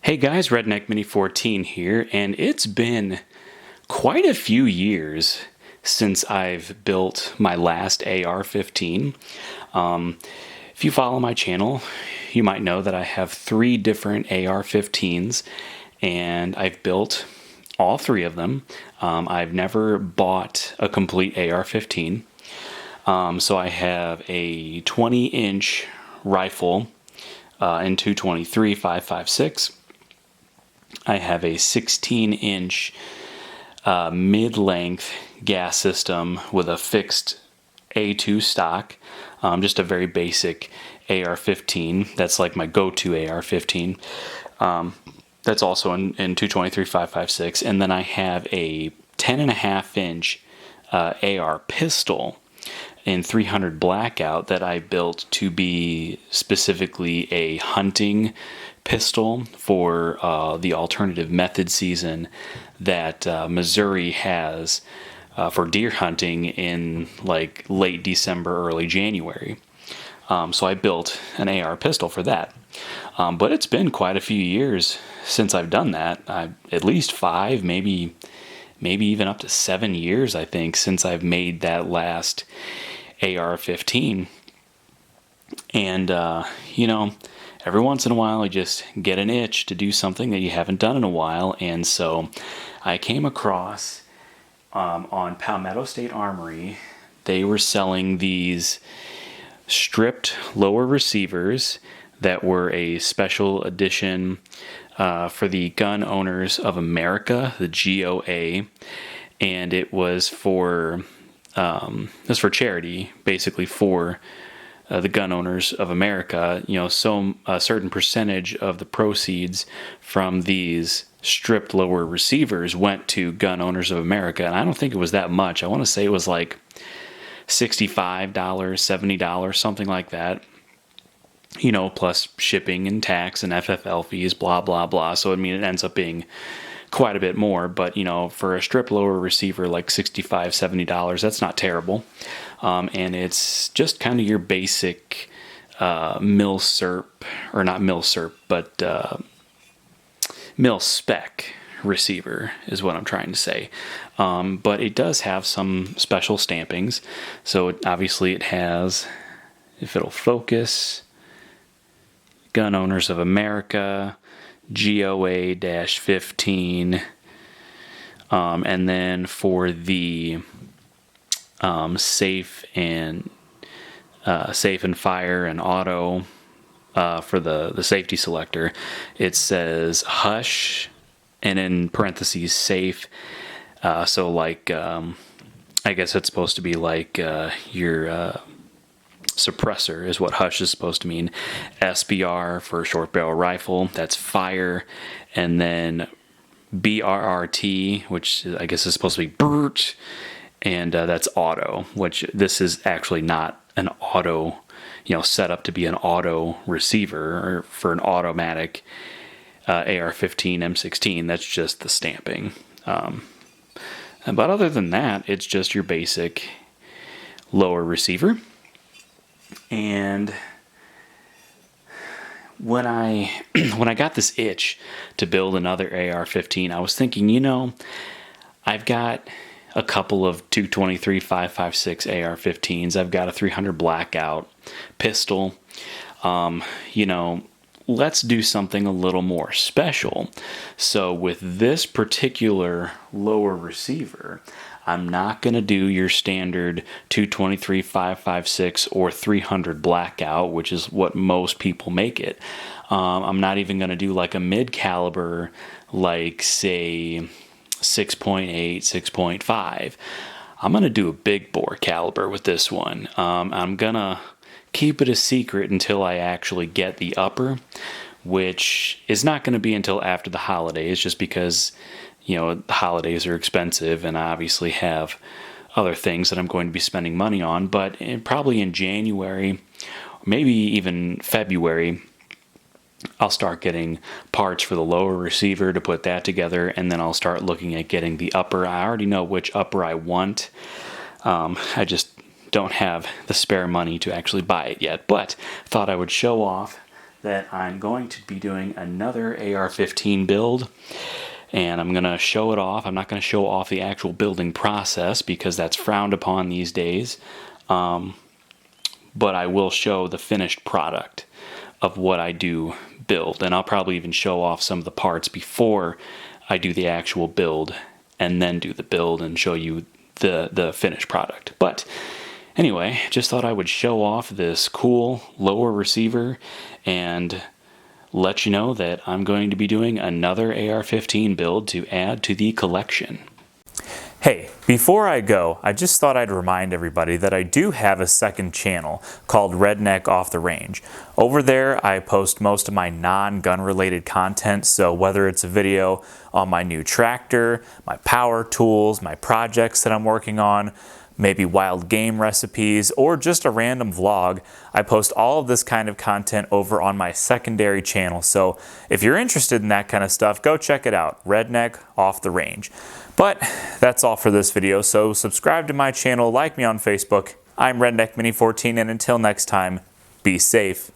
Hey guys, Redneck Mini 14 here, and it's been quite a few years since I've built my last AR-15. If you follow my channel, you might know that I have 3 different AR-15s, and I've built all 3 of them. I've never bought a complete AR-15. So I have a 20-inch rifle in 223 5.56. I have a 16-inch mid-length gas system with a fixed A2 stock, just a very basic AR-15. That's like my go-to AR-15. That's also in 223 5.56. And then I have a 10.5-inch AR pistol in 300 Blackout that I built to be specifically a hunting pistol for the alternative method season that Missouri has for deer hunting in like late December, early January. So I built an AR pistol for that. But it's been quite a few years since I've done that. At least 5, maybe even up to 7 years, I think, since I've made that last AR-15. And, every once in a while you just get an itch to do something that you haven't done in a while. And so I came across on Palmetto State Armory, they were selling these stripped lower receivers that were a special edition for the Gun Owners of America, the GOA, and it was for charity, basically for the Gun Owners of America. So a certain percentage of the proceeds from these stripped lower receivers went to Gun Owners of America, and I don't think it was that much. I want to say it was like $65, $70, something like that. Plus shipping and tax and FFL fees, blah, blah, blah. So, it ends up being quite a bit more. But, for a strip lower receiver, like $65, $70, that's not terrible. And it's just kind of your basic mil-spec receiver is what I'm trying to say. But it does have some special stampings. So, obviously it has, if it'll focus, Gun Owners of America, GOA-15, and then for the safe and fire and auto, for the safety selector, it says Hush, and in parentheses safe. So like, I guess it's supposed to be like your suppressor is what Hush is supposed to mean. SBR for short barrel rifle, that's fire. And then BRRT, which I guess is supposed to be BRT, and that's auto, which this is actually not an auto, set up to be an auto receiver or for an automatic AR-15 M16. That's just the stamping. But other than that, it's just your basic lower receiver. And when I got this itch to build another AR-15, I was thinking, I've got a couple of 223 5.56 AR-15s. I've got a 300 Blackout pistol. Let's do something a little more special. So with this particular lower receiver, I'm not going to do your standard 223 5.56 or 300 Blackout, which is what most people make it. I'm not even going to do like a mid-caliber, like say 6.8, 6.5. I'm going to do a big bore caliber with this one. I'm going to keep it a secret until I actually get the upper, which is not going to be until after the holidays, just because the holidays are expensive and I obviously have other things that I'm going to be spending money on. But probably in January, maybe even February, I'll start getting parts for the lower receiver to put that together, and then I'll start looking at getting the upper. I already know which upper I want. I just don't have the spare money to actually buy it yet, but thought I would show off that I'm going to be doing another AR-15 build, and I'm going to show it off. I'm not going to show off the actual building process because that's frowned upon these days, but I will show the finished product of what I do build, and I'll probably even show off some of the parts before I do the actual build, and then do the build and show you the finished product. But anyway, just thought I would show off this cool lower receiver and let you know that I'm going to be doing another AR-15 build to add to the collection. Hey, before I go, I just thought I'd remind everybody that I do have a second channel called Redneck Off the Range. Over there, I post most of my non-gun related content, so whether it's a video on my new tractor, my power tools, my projects that I'm working on, maybe wild game recipes, or just a random vlog, I post all of this kind of content over on my secondary channel. So if you're interested in that kind of stuff, go check it out, Redneck Off the Range. But that's all for this video, so subscribe to my channel, like me on Facebook. I'm Redneck Mini 14, and until next time, be safe.